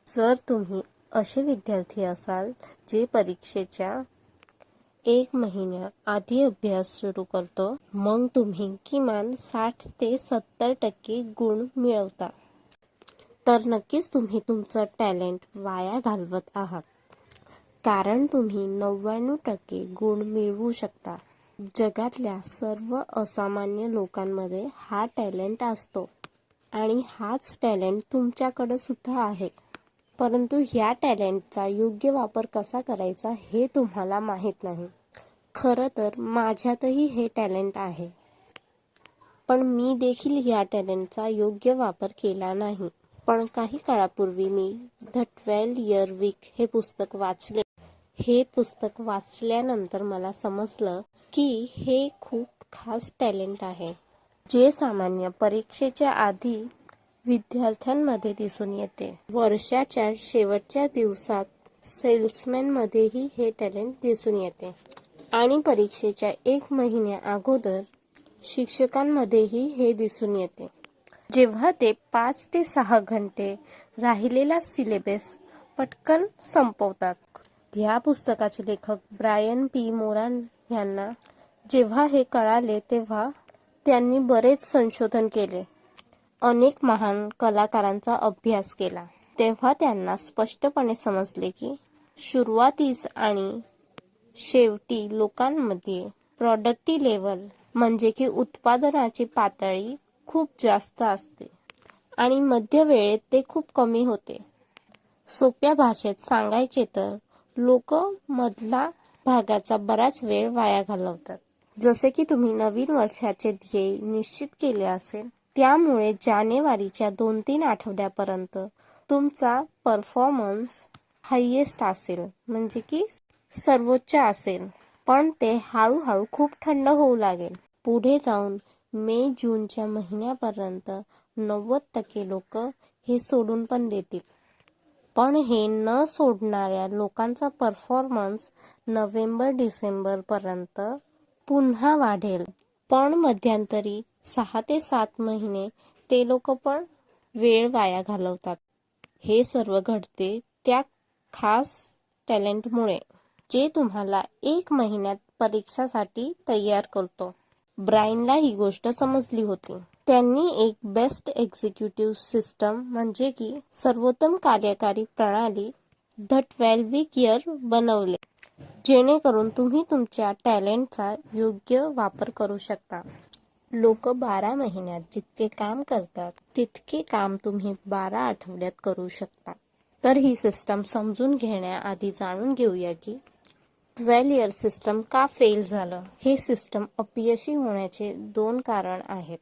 जर तुम्ही असे विद्यार्थी असाल जे परीक्षेच्या 1 महिन्या आधी अभ्यास सुरू करतो, मग तुम्ही किमान 60 ते 70% गुण मिळवता, तर नक्कीच तुम्ही तुमचं टॅलेंट वाया घालवत आहात. कारण तुम्ही 99% गुण मिळवू शकता. जगातल्या सर्व असामान्य लोकांमध्ये हा टॅलेंट असतो आणि हाच टॅलेंट तुमच्याकडे सुद्धा आहे. परंतु ह्या टॅलेंटचा योग्य वापर कसा करायचा हे तुम्हाला माहीत नाही. खरं तर माझ्यातही हे टॅलेंट आहे, पण मी देखील ह्या टॅलेंटचा योग्य वापर केला नाही. पण काही काळापूर्वी मी द 12 इयर वीक हे पुस्तक वाचले. हे पुस्तक वाचल्यानंतर मला समजलं की हे खूप खास टॅलेंट आहे, जे सामान्य परीक्षेच्या आधी विद्यार्थ्यांमध्ये दिसून येते. वर्षाच्या शेवटच्या दिवसात सेल्समॅनमध्येही हे टॅलेंट दिसून येते आणि परीक्षेच्या 1 महिन्या अगोदर शिक्षकांमध्येही हे दिसून येते, जेव्हा ते 5 ते 6 घंटे राहिलेला सिलेबस पटकन संपवतात. ह्या पुस्तकाचे लेखक ब्रायन पी मोरान यांना जेव्हा हे कळाले तेव्हा त्यांनी बरेच संशोधन केले, अनेक महान कलाकारांचा अभ्यास केला. तेव्हा त्यांना स्पष्टपणे समजले की सुरुवातीस आणि शेवटी लोकांमध्ये प्रॉडक्टिव्ह लेवल म्हणजे की उत्पादनाची पातळी खूप जास्त असते आणि मध्य वेळेत ते खूप कमी होते. सोप्या भाषेत सांगायचे तर लोक मधला भागाचा बराच वेळ वाया घालवतात. जसे की तुम्ही नवीन वर्षाचे ध्येय निश्चित केले असेल, त्यामुळे जानेवारीच्या 2-3 आठवड्यापर्यंत तुमचा परफॉर्मन्स हायेस्ट असेल, म्हणजे की सर्वोच्च असेल, पण ते हळूहळू खूप थंड होऊ लागेल. पुढे जाऊन मे-जूनच्या महिन्यापर्यंत 90% लोक हे सोडून पण देतील. पण हे न सोडणाऱ्या लोकांचा परफॉर्मन्स नोव्हेंबर-डिसेंबर पर्यंत पुन्हा वाढेल. पण मध्यंतरी 6 ते 7 महिने ते लोक पण वेळ वाया घालवतात. हे सर्व घडते त्या खास टॅलेंटमुळे, जे तुम्हाला 1 महिन्यात परीक्षासाठी तयार करतो. ब्रायनला ही गोष्ट समजली होती. त्यांनी एक बेस्ट एक्झिक्युटिव्ह सिस्टम म्हणजे की सर्वोत्तम कार्यकारी प्रणाली द 12 वीक इयर बनवले, जेणेकरून तुम्ही तुमच्या टॅलेंटचा योग्य वापर करू शकता. लोक 12 महिन्यात जितके काम करतात तितके काम तुम्ही 12 आठवड्यात करू शकता. तर ही सिस्टम समजून घेण्याआधी जाणून घेऊया की 12 इयर सिस्टम का फेल झालं. हे सिस्टम अपयशी होण्याचे 2 कारण आहेत.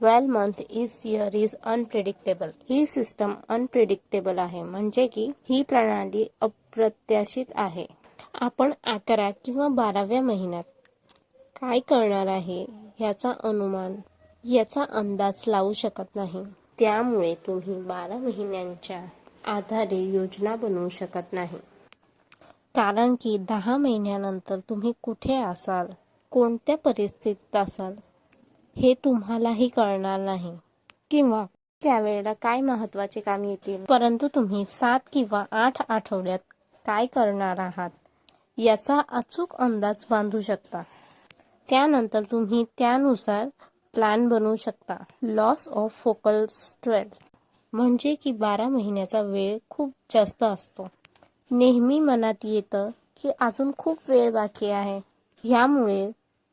12 month year is unpredictable. He system unpredictable आहे, म्हणजे की ही प्रणाली अप्रत्याशित आहे. आपण 11 किंवा 12व्या महिन्यात काय करणार आहे याचा अंदाज लावू शकत नाही. त्यामुळे तुम्ही 12 महिन्यांच्या आधारे योजना बनवू शकत नाही. कारण की 10 महिन्यानंतर तुम्ही कुठे असाल, कोणत्या परिस्थितीत असाल हे तुम्हालाही कळणार नाही, किंवा त्यावेळेला काय महत्त्वाचे काम येतील. परंतु तुम्ही 7 किंवा 8 आठवड्यात काय करणार आहात याचा अचूक अंदाज बांधू शकता. त्यानंतर तुम्ही त्यानुसार प्लॅन बनवू शकता. लॉस ऑफ फोकल स्ट्रेंथ म्हणजे की 12 महिन्याचा वेळ खूप जास्त असतो. नेहमी मनात येतं की अजून खूप वेळ बाकी आहे. ह्यामुळे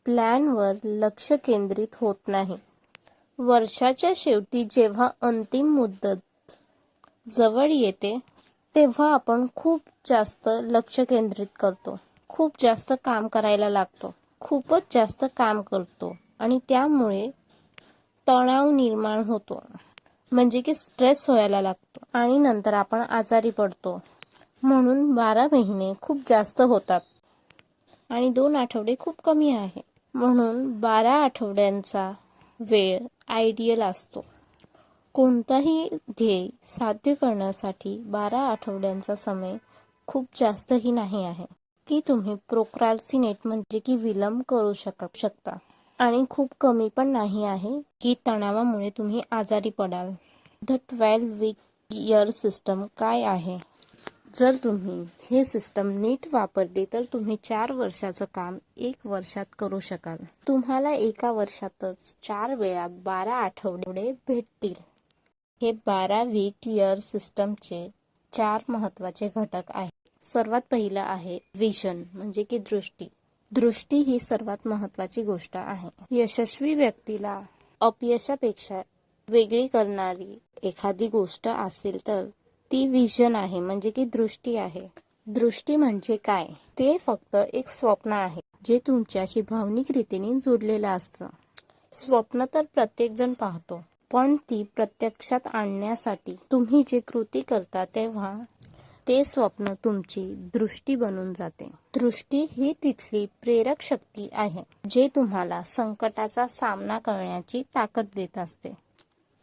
प्लॅनवर लक्ष केंद्रित होत नाही. वर्षाच्या शेवटी जेव्हा अंतिम मुदत जवळ येते तेव्हा आपण खूप जास्त लक्ष केंद्रित करतो, खूप जास्त काम करायला लागतो, खूपच जास्त काम करतो आणि त्यामुळे तणाव निर्माण होतो, म्हणजे की स्ट्रेस व्हायला लागतो आणि नंतर आपण आजारी पडतो. म्हणून 12 महिने खूप जास्त होतात आणि 2 आठवडे खूप कमी आहे. म्हणून 12 आठवड्यांचा वेळ आयडियल असतो. कोणताही ध्येय साध्य करण्यासाठी 12 आठवड्यांचा समय खूप जास्तही नाही आहे की तुम्ही प्रोक्रॅस्टिनेट म्हणजे की विलंब करू शकता, आणि खूप कमी पण नाही आहे की तणावामुळे तुम्ही आजारी पडाल. द 12 वीक इयर सिस्टम काय आहे? जर तुम्ही हे सिस्टम नीट वापरले तर तुम्ही 4 वर्षाचं काम 1 वर्षात करू शकाल. तुम्हाला एका वर्षातच 4 वेळा 12 आठवडे भेटतील. हे 12 वीक इयर सिस्टमचे 4 महत्त्वाचे घटक आहेत. सर्वात पहिलं आहे विजन, म्हणजे की दृष्टी. दृष्टी ही सर्वात महत्त्वाची गोष्ट आहे. यशस्वी व्यक्तीला अपयशापेक्षा वेगळी करणारी एखादी गोष्ट असेल तर ती विजन आहे, म्हणजे की दृष्टी आहे. दृष्टी म्हणजे काय? ते फक्त एक स्वप्न आहे जे तुमच्याशी भावनिक रीतीने जोडलेलं असतं. स्वप्न तर प्रत्येक जण पाहतो, पण ती प्रत्यक्षात आणण्यासाठी तुम्ही जे कृती करता तेव्हा ते स्वप्न तुमची दृष्टी बनून जाते. दृष्टी ही तिथली प्रेरक शक्ती आहे जे तुम्हाला संकटाचा सामना करण्याची ताकद देत असते.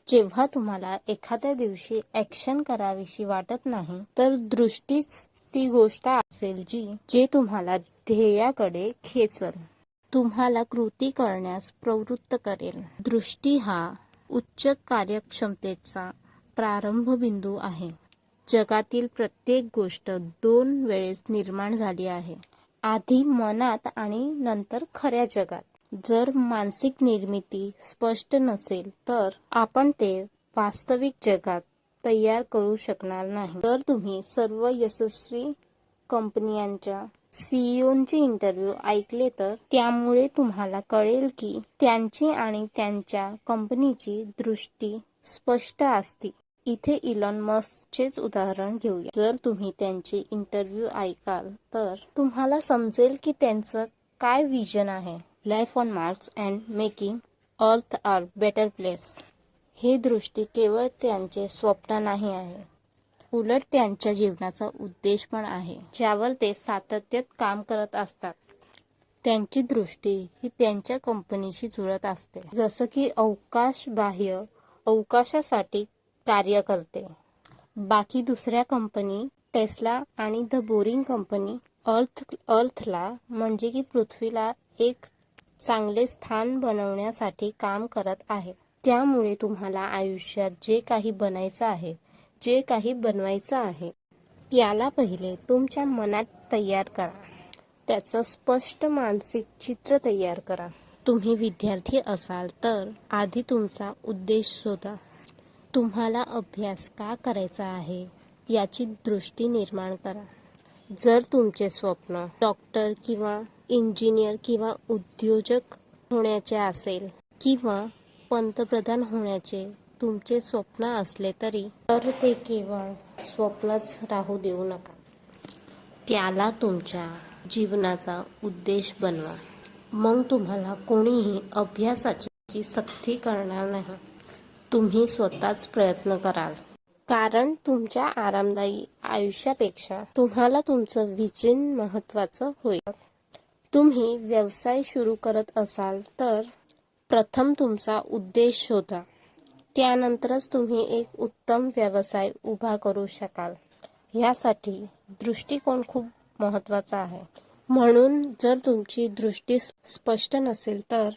जेव्हा तुम्हाला एखाद्या दिवशी ॲक्शन करावीशी वाटत नाही तर दृष्टीच ती गोष्ट असेल जे तुम्हाला ध्येयाकडे खेचल, तुम्हाला कृती करण्यास प्रवृत्त करेल. दृष्टी हा उच्च कार्यक्षमतेचा प्रारंभ बिंदू आहे. जगातील प्रत्येक गोष्ट 2 वेळेस निर्माण झाली आहे, आधी मनात आणि नंतर खऱ्या जगात. जर मानसिक निर्मिती स्पष्ट नसेल तर आपण ते वास्तविक जगात तयार करू शकणार नाही. तर तुम्ही सर्व यशस्वी कंपन्यांच्या सीईओंचे इंटरव्ह्यू ऐकले तर त्यामुळे तुम्हाला कळेल की त्यांची आणि त्यांच्या कंपनीची दृष्टी स्पष्ट असते. इथे इलॉन मस्कचेच उदाहरण घेऊया. जर तुम्ही त्यांचे इंटरव्ह्यू ऐकाल तर तुम्हाला समजेल की त्यांचं काय विजन आहे. Life on Mars and making अर्थ आर बेटर प्लेस. हे दृष्टी केवळ त्यांचे स्वप्न नाही आहे, उलट त्यांच्या जीवनाचा उद्देश पण आहे, ज्यावर ते सातत्यात काम करत असतात. त्यांची दृष्टी ही त्यांच्या कंपनीशी जुळत असते, जसं की बाह्य अवकाशासाठी कार्य करते. बाकी दुसऱ्या कंपनी टेस्ला आणि द बोरिंग कंपनी अर्थला म्हणजे की पृथ्वीला एक चांगले स्थान बनवण्यासाठी काम करत आहे. त्यामुळे तुम्हाला आयुष्यात जे काही बनायचं आहे, जे काही बनवायचं आहे त्याला पहिले तुमच्या मनात तयार करा. त्याचं स्पष्ट मानसिक चित्र तयार करा. तुम्ही विद्यार्थी असाल तर आधी तुमचा उद्देश शोधा. तुम्हाला अभ्यास का करायचा आहे याची दृष्टी निर्माण करा. जर तुमचे स्वप्न डॉक्टर किंवा इंजिनियर किंवा उद्योजक होण्याचे असेल किंवा पंतप्रधान होण्याचे तुमचे स्वप्न असले तरी तर ते केवळ स्वप्नच राहू देऊ नका. त्याला तुमच्या जीवनाचा उद्देश बनवा. मग तुम्हाला कोणीही अभ्यासाची सक्ती करणार नाही. तुम्ही स्वतःच प्रयत्न कराल. कारण तुमच्या आरामदायी आयुष्यापेक्षा तुम्हाला तुमचं विजन महत्त्वाचं होईल. तुम्ही व्यवसाय सुरू करत असाल तर प्रथम तुमचा उद्देश शोधा. त्यानंतरच तुम्ही एक उत्तम व्यवसाय उभा करू शकाल. यासाठी दृष्टिकोन खूप महत्त्वाचा आहे. म्हणून जर तुमची दृष्टी स्पष्ट नसेल तर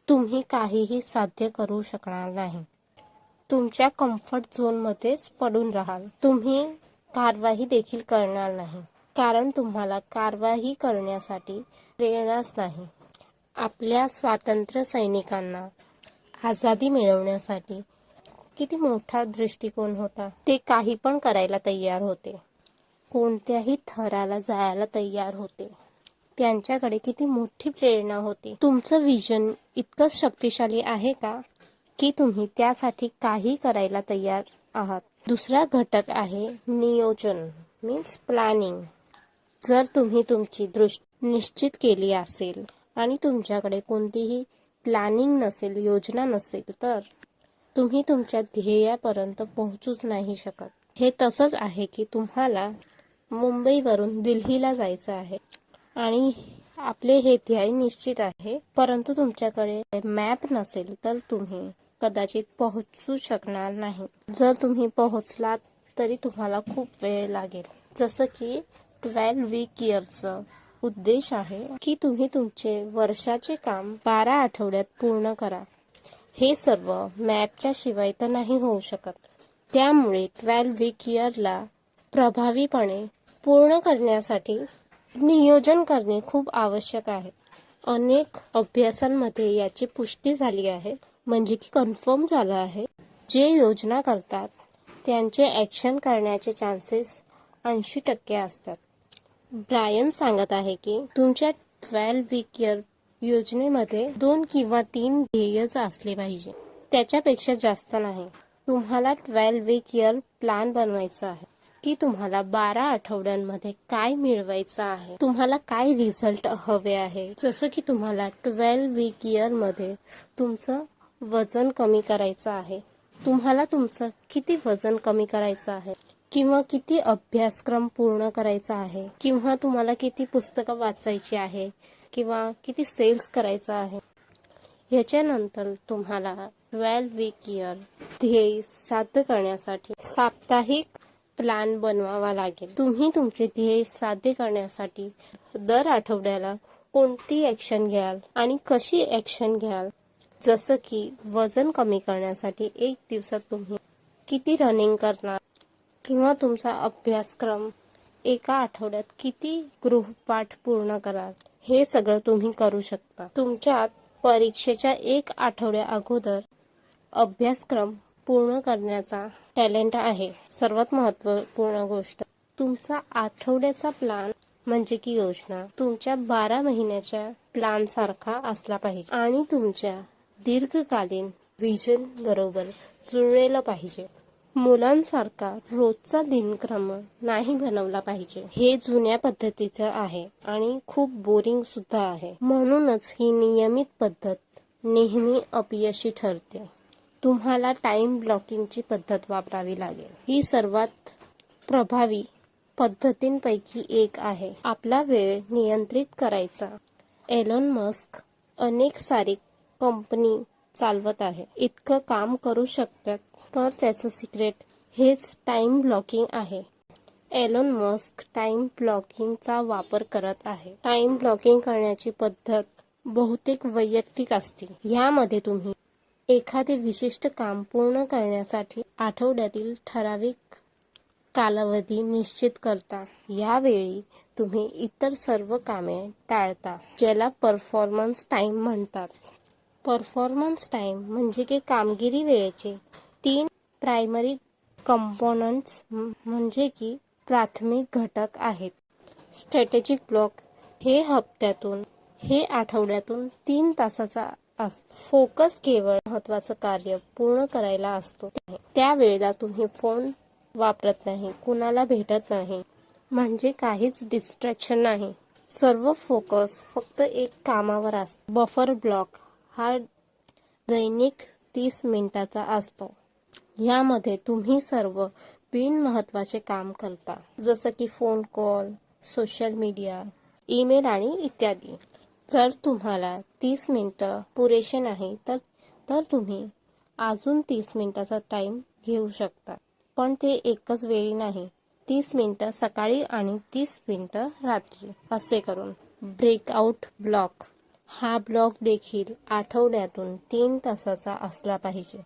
तुम्ही काहीही साध्य करू शकणार नाही. तुमच्या कम्फर्ट झोनमध्येच पडून राहाल. तुम्ही कारवाई देखील करणार नाही, कारण तुम्हाला कारवाई करण्यासाठी प्रेरणाच नाही. आपल्या स्वातंत्र्य सैनिकांना आझादी मिळवण्यासाठी किती मोठा दृष्टिकोन होता. ते काही पण करायला तयार होते, कोणत्याही थराला जायला तयार होते. त्यांच्याकडे किती मोठी प्रेरणा होती. तुमचं विजन इतकं शक्तिशाली आहे का की तुम्ही त्यासाठी काही करायला तयार आहात. दुसरा घटक आहे नियोजन, मीन्स प्लॅनिंग. जर तुम्ही तुमची दृष्टी निश्चित केली असेल आणि तुमच्याकडे कोणतीही प्लॅनिंग नसेल, योजना नसेल तर तुम्ही तुमच्या ध्येयापर्यंत पोहोचूच नाही शकत. हे तसंच आहे की तुम्हाला मुंबईवरून दिल्लीला जायचं आहे आणि आपले हे ध्येय निश्चित आहे, परंतु तुमच्याकडे मॅप नसेल तर तुम्ही कदाचित पोहोचू शकणार नाही. जर तुम्ही पोहोचलात तरी तुम्हाला खूप वेळ लागेल. जसं की 12 वीक इयरचं उद्देश आहे की तुम्ही तुमचे वर्षाचे काम 12 आठवड्यात पूर्ण करा. हे सर्व मॅपच्या शिवाय तर नाही होऊ शकत. त्यामुळे 12 वीक इयरला प्रभावीपणे पूर्ण करण्यासाठी नियोजन करणे खूप आवश्यक आहे. अनेक अभ्यासांमध्ये याची पुष्टी झाली आहे, म्हणजे की कन्फर्म झालं आहे. जे योजना करतात त्यांचे ॲक्शन करण्याचे चान्सेस 80% असतात. ब्रायन सांगत आहे की तुमच्या 12 वीक इयर योजनेमध्ये 2 किंवा 3 ध्येयच असले पाहिजे, त्याच्यापेक्षा जास्त नाही. तुम्हाला 12 वीक इयर प्लॅन बनवायचा आहे की तुम्हाला 12 आठवड्यांमध्ये काय मिळवायचं आहे, तुम्हाला काय रिझल्ट हवे आहे. जसं की तुम्हाला 12 वीक इयरमध्ये तुमचं वजन कमी करायचं आहे, तुम्हाला तुमचं किती वजन कमी करायचं आहे, किंवा किती अभ्यासक्रम पूर्ण करायचा आहे, किंवा तुम्हाला किती पुस्तकं वाचायची आहे, किंवा किती सेल्स करायचं आहे. याच्यानंतर तुम्हाला 12 वीक इयर ध्येय साध्य करण्यासाठी साप्ताहिक प्लॅन बनवावा लागेल. तुम्ही तुमचे ध्येय साध्य करण्यासाठी दर आठवड्याला कोणती ॲक्शन घ्याल आणि कशी ॲक्शन घ्याल. जसं की वजन कमी करण्यासाठी 1 दिवसात तुम्ही किती रनिंग करणार, किंवा तुमचा अभ्यासक्रम एका आठवड्यात किती गृहपाठ पूर्ण कराल, हे सगळं तुम्ही करू शकता. तुमच्यात परीक्षेच्या 1 आठवड्या अगोदर अभ्यासक्रम पूर्ण करण्याचा टॅलेंट आहे. सर्वात महत्त्वपूर्ण गोष्ट, तुमचा आठवड्याचा प्लॅन म्हणजे की योजना तुमच्या 12 महिन्याच्या प्लॅन सारखा असला पाहिजे आणि तुमच्या दीर्घकालीन विजन बरोबर जुळलेलं पाहिजे. मुलांसारखा रोजचा दिनक्रम नाही बनवला पाहिजे. हे जुन्या पद्धतीचं आहे आणि खूप बोरिंग सुद्धा आहे. म्हणूनच ही नियमित पद्धत नेहमी अपयशी ठरते. तुम्हाला टाइम ब्लॉकिंगची पद्धत वापरावी लागेल. ही सर्वात प्रभावी पद्धतींपैकी एक आहे. आपला वेळ नियंत्रित करायचा. एलॉन मस्क अनेक सारी कंपनी चालवत आहे. इतकं काम करू शकतात, तर त्याचं सिक्रेट हेच टाइम ब्लॉकिंग आहे. एलॉन मस्क टाइम ब्लॉकिंगचा वापर करत आहे. टाइम ब्लॉकिंग करण्याची पद्धत बहुतेक वैयक्तिक असते. यामध्ये तुम्ही एखादे विशिष्ट काम पूर्ण करण्यासाठी आठवड्यातील ठराविक कालावधी निश्चित करता. यावेळी तुम्ही इतर सर्व कामे टाळता, ज्याला परफॉर्मन्स टाइम म्हणतात. परफॉर्मन्स टाइम म्हणजे की कामगिरी वेळेचे 3 प्रायमरी कंपोनंट्स म्हणजे की प्राथमिक घटक आहेत. स्ट्रॅटेजिक ब्लॉक हे हप्त्यातून हे आठवड्यातून 3 तासाचा असतो. फोकस केवळ महत्त्वाचं कार्य पूर्ण करायला असतो. त्यावेळेला तुम्ही फोन वापरत नाही, कुणाला भेटत नाही, म्हणजे काहीच डिस्ट्रॅक्शन नाही. सर्व फोकस फक्त एक कामावर असतो. बफर ब्लॉक हा दैनिक 30 मिनिटाचा असतो. यामध्ये तुम्ही सर्व बिनमहत्त्वाचे काम करता, जसं की phone call, social media, email आणि इत्यादी. जर तुम्हाला 30 मिनिटं पुरेसे नाही तर तुम्ही अजून 30 मिनिटाचा टाइम घेऊ शकता, पण ते एकच वेळी नाही. 30 मिनिटं सकाळी आणि 30 मिनिटं रात्री असे करून. ब्रेकआउट ब्लॉक हा ब्लॉक देखील आठवड्यातून 3 तासाचा असला पाहिजे,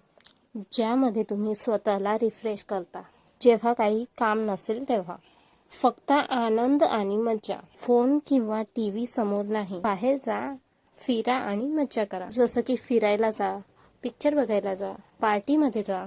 ज्यामध्ये तुम्ही स्वतःला रिफ्रेश करता. जेव्हा काही काम नसेल तेव्हा फक्त आनंद आणि मज्जा. फोन किंवा टीव्ही समोर नाही. बाहेर जा, फिरा आणि मज्जा करा. जसं की फिरायला जा, पिक्चर बघायला जा, पार्टीमध्ये जा,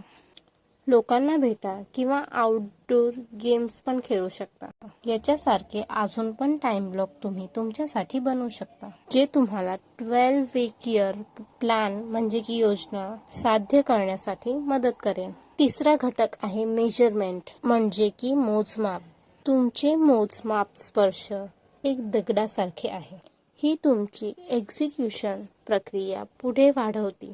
लोकांना भेटा, किंवा आउटडोर गेम्स पण खेळू शकता. याच्यासारखे अजून पण टाइम ब्लॉक तुम्ही तुमच्यासाठी बनवू शकता, जे तुम्हाला 12 वीक इयर प्लॅन म्हणजे की योजना साध्य करण्यासाठी मदत करेल. तिसरा घटक आहे मेजरमेंट म्हणजे की मोजमाप. तुमचे मोजमाप स्पर्श एक दगडासारखे आहे. ही तुमची एक्झिक्युशन प्रक्रिया पुढे वाढवते.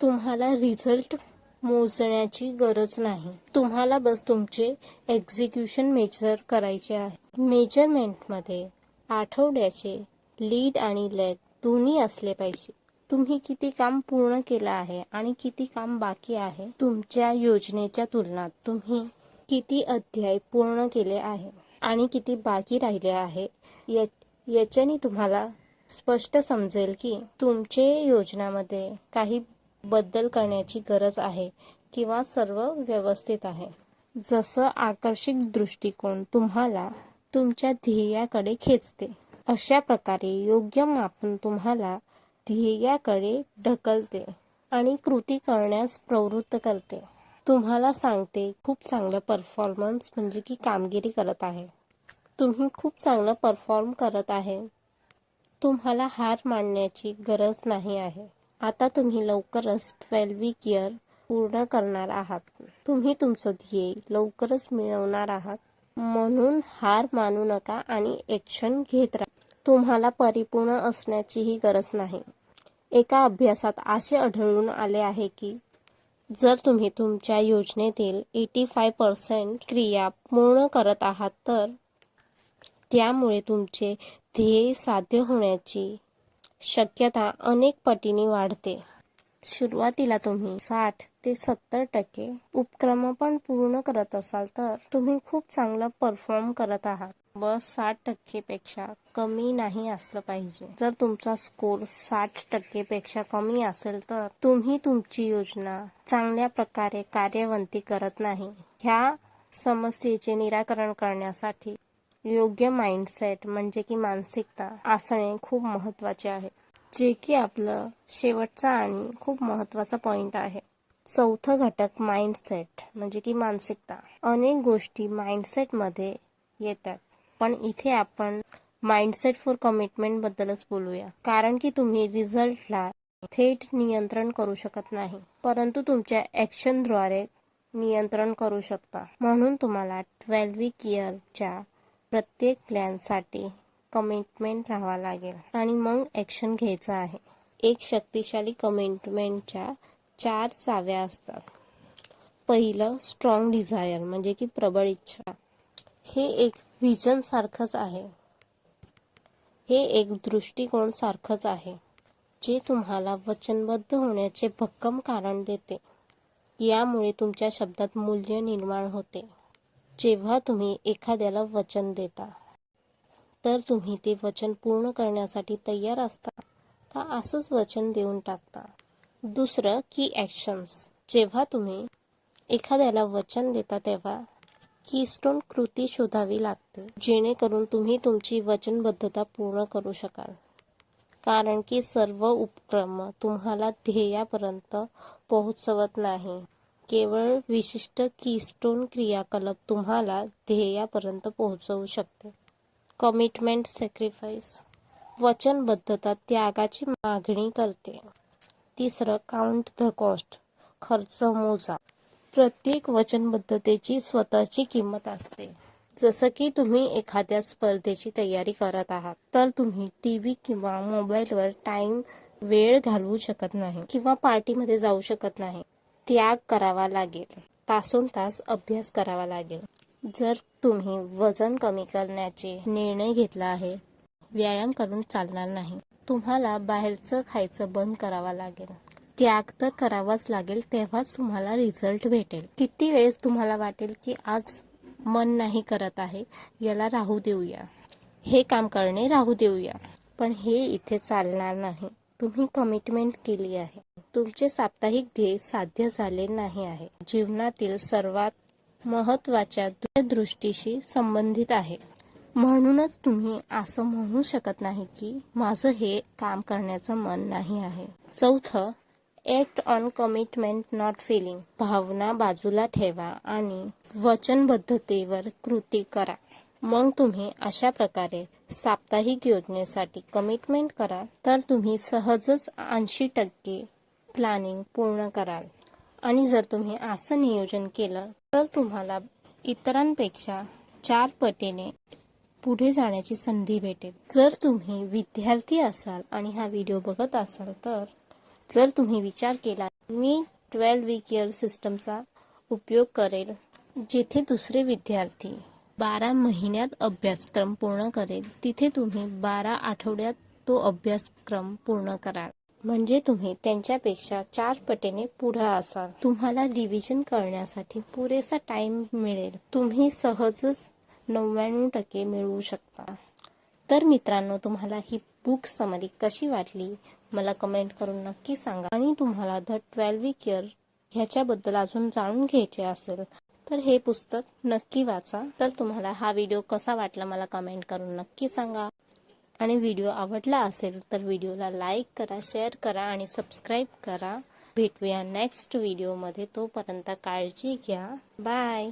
तुम्हाला रिझल्ट मोजण्याची गरज नाही, तुम्हाला बस तुमचे एक्झिक्युशन मेजर करायचे आहे. मेजरमेंटमध्ये आठवड्याचे लीड आणि लॅग दोन्ही असले पाहिजे. तुम्ही किती काम पूर्ण केलं आहे आणि किती काम बाकी आहे. तुमच्या योजनेच्या तुलनात तुम्ही किती अध्याय पूर्ण केले आहे आणि किती बाकी राहिले आहे, याच्याने तुम्हाला स्पष्ट समजेल की तुमचे योजनामध्ये काही बदल करण्याची गरज आहे किंवा सर्व व्यवस्थित आहे. जसं आकर्षक दृष्टिकोन तुम्हाला तुमच्या ध्येयाकडे खेचते, अशा प्रकारे योग्य मापन तुम्हाला ध्येयाकडे ढकलते आणि कृती करण्यास प्रवृत्त करते. तुम्हाला सांगते खूप चांगलं परफॉर्मन्स म्हणजे की कामगिरी करत आहे. तुम्ही खूप चांगलं परफॉर्म करत आहे. तुम्हाला हार मानण्याची गरज नाही आहे. आता तुम्ही लवकरच 12 वीक इयर पूर्ण करणार आहात. तुम्ही तुमचं ध्येय लवकरच मिळवणार आहात. म्हणून हार मानू नका आणि ॲक्शन घेत राहा. तुम्हाला परिपूर्ण असण्याचीही गरज नाही. एका अभ्यासात असे आढळून आले आहे की जर तुम्ही तुमच्या योजनेतील 85% क्रिया पूर्ण करत आहात तर त्यामुळे तुमचे ध्येय साध्य होण्याची शक्यता अनेक पटीने वाढते. सुरुवातीला तुम्ही 60 ते 70% उपक्रम पण पूर्ण करत असाल तर तुम्ही खूप चांगलं परफॉर्म करत आहात. बस 60% पेक्षा कमी नाही असलं पाहिजे. जर तुमचा स्कोर 60% पेक्षा कमी असेल तर तुम्ही तुमची योजना चांगल्या प्रकारे कार्यवंती करत नाही. ह्या समस्येचे निराकरण करण्यासाठी योग्य माइंडसेट म्हणजे की मानसिकता असणे खूप महत्त्वाचे आहे, जे की आपलं शेवटचा आणि खूप महत्त्वाचा पॉइंट आहे. चौथा घटक माइंडसेट म्हणजे की मानसिकता. अनेक गोष्टी माइंडसेटमध्ये येतात, पण इथे आपण माइंडसेट फॉर कमिटमेंट बद्दलच बोलूया. कारण की तुम्ही रिझल्टला थेट नियंत्रण करू शकत नाही, परंतु तुमच्या ॲक्शनद्वारे नियंत्रण करू शकता. म्हणून तुम्हाला 12 वीक इयरच्या प्रत्येक प्लॅनसाठी कमिटमेंट राहावा लागेल आणि मग ॲक्शन घ्यायचं आहे. एक शक्तिशाली कमिटमेंटच्या 4 चाव्या असतात. पहिलं स्ट्रॉंग डिझायर म्हणजे की प्रबळ इच्छा. हे एक व्हिजन सारखंच आहे. हे एक दृष्टिकोन सारखंच आहे जे तुम्हाला वचनबद्ध होण्याचे भक्कम कारण देते. यामुळे तुमच्या शब्दात मूल्य निर्माण होते. जेव्हा तुम्ही एखाद्याला वचन देता तर तुम्ही ते वचन पूर्ण करण्यासाठी तयार असता का असंच वचन देऊन टाकता. दुसरं की ॲक्शन्स. जेव्हा तुम्ही एखाद्याला वचन देता तेव्हा कीस्टोन कृती शोधावी लागते, जेणेकरून तुम्ही तुमची वचनबद्धता पूर्ण करू शकाल. कारण की सर्व उपक्रम तुम्हाला ध्येयापर्यंत पोहोचवत नाही. केवळ विशिष्ट कीस्टोन क्रियाकलाप तुम्हाला ध्येयापर्यंत पोहोचवू शकते. Commitment sacrifice. वचनबद्धता त्यागाची मागणी करते. तिसरं काउंट द कॉस्ट. खर्च मोजा. प्रत्येक वचनबद्धतेची स्वतःची किंमत असते. जसं की तुम्ही एखाद्या स्पर्धेची तयारी करत आहात तर तुम्ही टीव्ही किंवा मोबाईलवर वेळ घालवू शकत नाही किंवा पार्टीमध्ये जाऊ शकत नाही. त्याग करावा लागेल. तासोनतास अभ्यास करावा लागेल. जर तुम्ही वजन कमी करण्याचे निर्णय घेतला आहे, व्यायाम करून चालणार नाही. तुम्हाला बाहेरचं खायचं बंद करावा लागेल. त्याग तर करावाच लागेल, तेव्हाच तुम्हाला रिझल्ट भेटेल. किती वेळेस तुम्हाला वाटेल की आज मन नाही करत आहे, याला राहू देऊया, हे काम करणे राहू देऊया, पण हे इथे चालणार नाही. तुम्ही कमिटमेंट केली आहे. तुमचे साप्ताहिक ध्येय साध्य झाले नाही आहे. जीवनातील सर्वात महत्त्वाच्या दृष्टीशी संबंधित आहे. म्हणूनच तुम्ही असं म्हणू शकत नाही की माझं हे काम करण्याचं मन नाही आहे. चौथं act on commitment not feeling. भावना बाजूला ठेवा आणि वचनबद्धतेवर कृती करा. मग तुम्ही अशा प्रकारे साप्ताहिक योजनेसाठी कमिटमेंट करा तर तुम्ही सहजच 80% प्लॅनिंग पूर्ण कराल. आणि जर तुम्ही असं नियोजन केलं तर तुम्हाला इतरांपेक्षा 4 पटीने पुढे जाण्याची संधी भेटेल. जर तुम्ही विद्यार्थी असाल आणि हा व्हिडिओ बघत असाल तर जर तुम्ही विचार केला मी 12 वीक इयर सिस्टमचा उपयोग करेल, जिथे दुसरे विद्यार्थी 12 महिन्यात अभ्यासक्रम पूर्ण करेल, तिथे तुम्ही 12 आठवड्यात तो अभ्यासक्रम पूर्ण कराल. म्हणजे तुम्ही त्यांच्यापेक्षा 4 पटीने पुढे असाल. तुम्हाला रिव्हिजन करण्यासाठी पुरेसा टाइम मिळेल. तुम्ही सहजच 99% मिळवू शकता. तर मित्रांनो, तुम्हाला ही बुक समरी कशी वाटली मला कमेंट करून नक्की सांगा. आणि तुम्हाला द 12 वीक इयर ह्याच्याबद्दल अजून जाणून घ्यायचे असेल तर हे पुस्तक नक्की वाचा. तर तुम्हाला हा व्हिडिओ कसा वाटला मला कमेंट करून नक्की सांगा. आणि व्हिडिओ आवडला असेल तर व्हिडिओला लाईक करा, शेअर करा आणि सबस्क्राईब करा. भेटूया नेक्स्ट व्हिडिओमध्ये. तोपर्यंत काळजी घ्या. बाय.